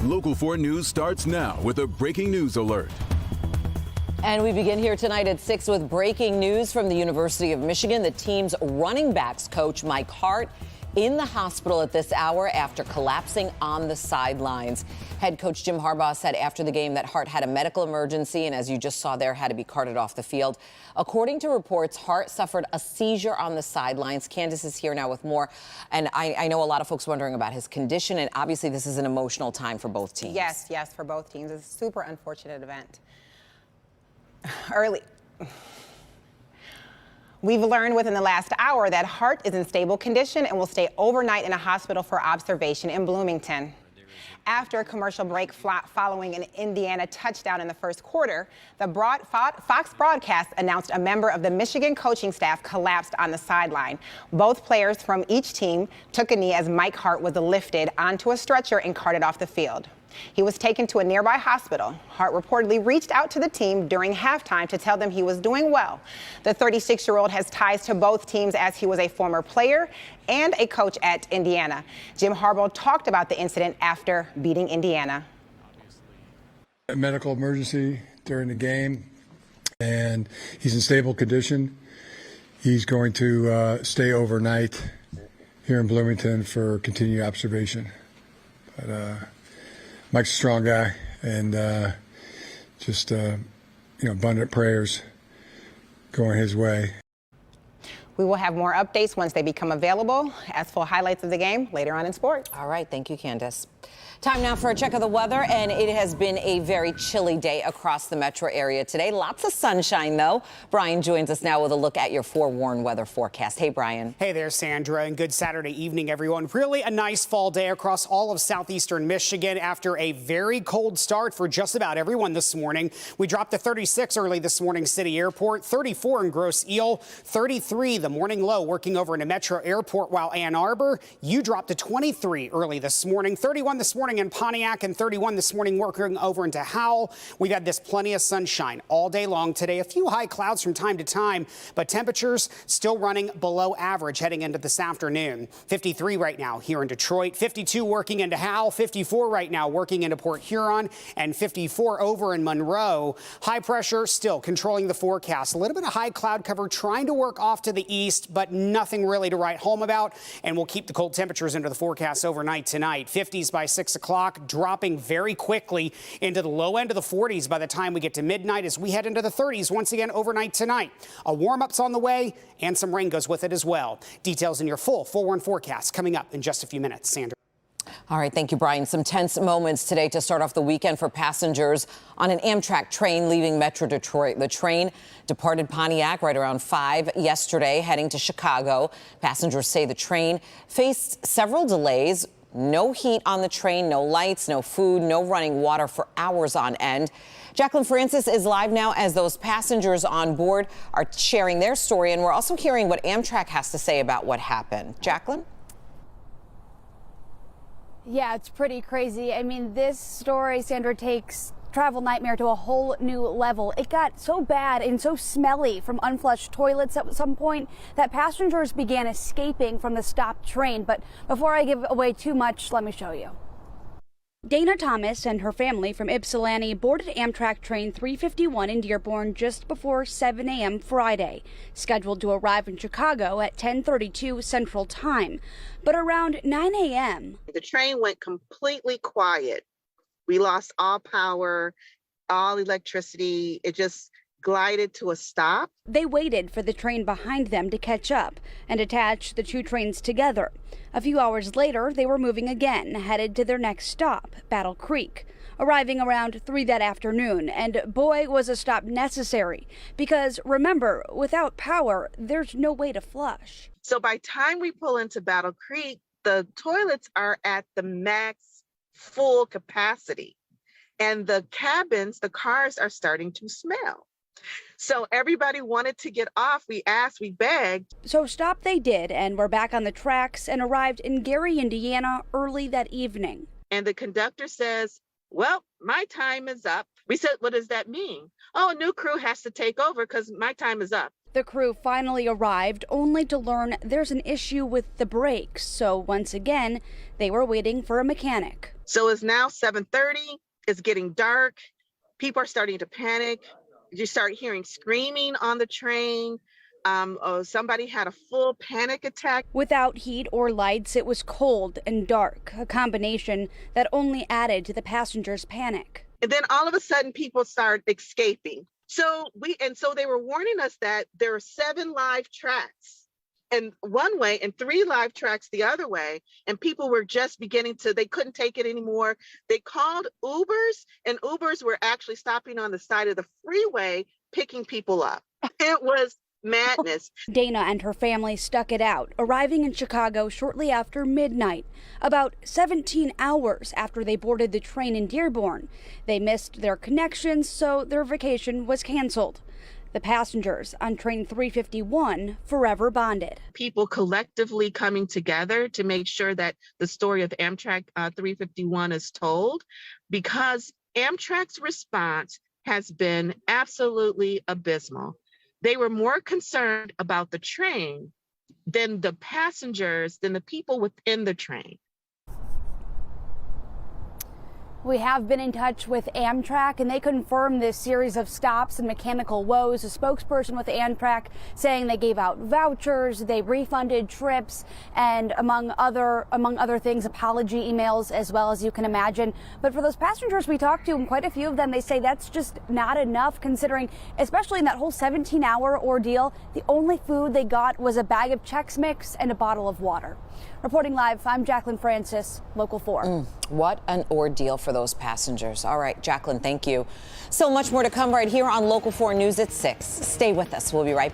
Local 4 News starts now with a breaking news alert. And we begin here tonight at 6 with breaking news from the University of Michigan. The team's running backs coach, Mike Hart, in the hospital at this hour after collapsing on the sidelines. Head coach Jim Harbaugh said after the game that Hart had a medical emergency and, as you just saw there, had to be carted off the field. According to reports, Hart suffered a seizure on the sidelines. Candace is here now with more. And I know a lot of folks wondering about his condition. And obviously, this is an emotional time for both teams. Yes, for both teams. It's a super unfortunate event. We've learned within the last hour that Hart is in stable condition and will stay overnight in a hospital for observation in Bloomington. After a commercial break following an Indiana touchdown in the first quarter, the Fox broadcast announced a member of the Michigan coaching staff collapsed on the sideline. Both players from each team took a knee as Mike Hart was lifted onto a stretcher and carted off the field. He was taken to a nearby hospital. Hart reportedly reached out to the team during halftime to tell them he was doing well. The 36-year-old has ties to both teams as he was a former player and a coach at Indiana. Jim Harbaugh talked about the incident after beating Indiana. A medical emergency during the game, and he's in stable condition. He's going to stay overnight here in Bloomington for continued observation. But Mike's a strong guy, and abundant prayers going his way. We will have more updates once they become available. As for highlights of the game later on in sports. All right. Thank you, Candace. Time now for a check of the weather, and it has been a very chilly day across the metro area today. Lots of sunshine, though. Brian joins us now with a look at your forewarned weather forecast. Hey, Brian. Hey there, Sandra, and good Saturday evening, everyone. Really a nice fall day across all of southeastern Michigan after a very cold start for just about everyone this morning. We dropped to 36 early this morning, City Airport, 34 in Grosse Ile, 33 the morning low working over into Metro Airport, while Ann Arbor, you dropped to 23 early this morning, 31 this morning in Pontiac, and 31 this morning working over into Howell. We've had this plenty of sunshine all day long today. A few high clouds from time to time, but temperatures still running below average heading into this afternoon. 53 right now here in Detroit, 52 working into Howell, 54 right now working into Port Huron, and 54 over in Monroe. High pressure still controlling the forecast. A little bit of high cloud cover trying to work off to the east, but nothing really to write home about. And we'll keep the cold temperatures into the forecast overnight tonight. 50s by 6 o'clock, dropping very quickly into the low end of the 40s by the time we get to midnight as we head into the 30s once again overnight tonight. A warm-up's on the way, and some rain goes with it as well. Details in your full forewarned forecast coming up in just a few minutes. Sandra. All right. Thank you, Brian. Some tense moments today to start off the weekend for passengers on an Amtrak train leaving Metro Detroit. The train departed Pontiac right around 5 yesterday, heading to Chicago. Passengers say the train faced several delays. No heat on the train, no lights, no food, no running water for hours on end. Jacqueline Francis is live now as those passengers on board are sharing their story. And we're also hearing what Amtrak has to say about what happened. Jacqueline? Yeah, it's pretty crazy. I mean, this story, Sandra, takes Travel Nightmare to a whole new level. It got so bad and so smelly from unflushed toilets at some point that passengers began escaping from the stopped train. But before I give away too much, let me show you. Dana Thomas and her family from Ypsilanti boarded Amtrak train 351 in Dearborn just before 7 a.m. Friday, scheduled to arrive in Chicago at 10:32 Central Time. But around 9 a.m. the train went completely quiet. We lost all power, all electricity. It just glided to a stop. They waited for the train behind them to catch up and attach the two trains together. A few hours later, they were moving again, headed to their next stop, Battle Creek, arriving around 3 that afternoon. And boy, was a stop necessary, because remember, without power, there's no way to flush. So by time we pull into Battle Creek, the toilets are at the max full capacity. And the cabins, the cars are starting to smell. So everybody wanted to get off. We asked, we begged. So stop they did, and were back on the tracks and arrived in Gary, Indiana early that evening. And the conductor says, well, my time is up. We said, what does that mean? Oh, a new crew has to take over because my time is up. The crew finally arrived, only to learn there's an issue with the brakes. So once again, they were waiting for a mechanic. So it's now 7:30. It's getting dark. People are starting to panic. You start hearing screaming on the train. Somebody had a full panic attack. Without heat or lights, it was cold and dark, a combination that only added to the passengers' panic. And then all of a sudden people start escaping. So they were warning us that there are 7 live tracks and one way and 3 live tracks the other way. And people were just they couldn't take it anymore. They called Ubers, and Ubers were actually stopping on the side of the freeway, picking people up. It was madness. Dana and her family stuck it out, arriving in Chicago shortly after midnight, about 17 hours after they boarded the train in Dearborn. They missed their connections, so their vacation was canceled. The passengers on train 351 forever bonded. People collectively coming together to make sure that the story of Amtrak 351 is told, because Amtrak's response has been absolutely abysmal. They were more concerned about the train than the passengers, than the people within the train. We have been in touch with Amtrak, and they confirmed this series of stops and mechanical woes. A spokesperson with Amtrak saying they gave out vouchers, they refunded trips, and among other things, apology emails as well, as you can imagine. But for those passengers we talked to, and quite a few of them, they say that's just not enough, considering, especially in that whole 17-hour ordeal, the only food they got was a bag of Chex Mix and a bottle of water. Reporting live, I'm Jacqueline Francis, Local 4. What an ordeal for those passengers. All right, Jacqueline, thank you. So much more to come right here on Local 4 News at 6. Stay with us. We'll be right back.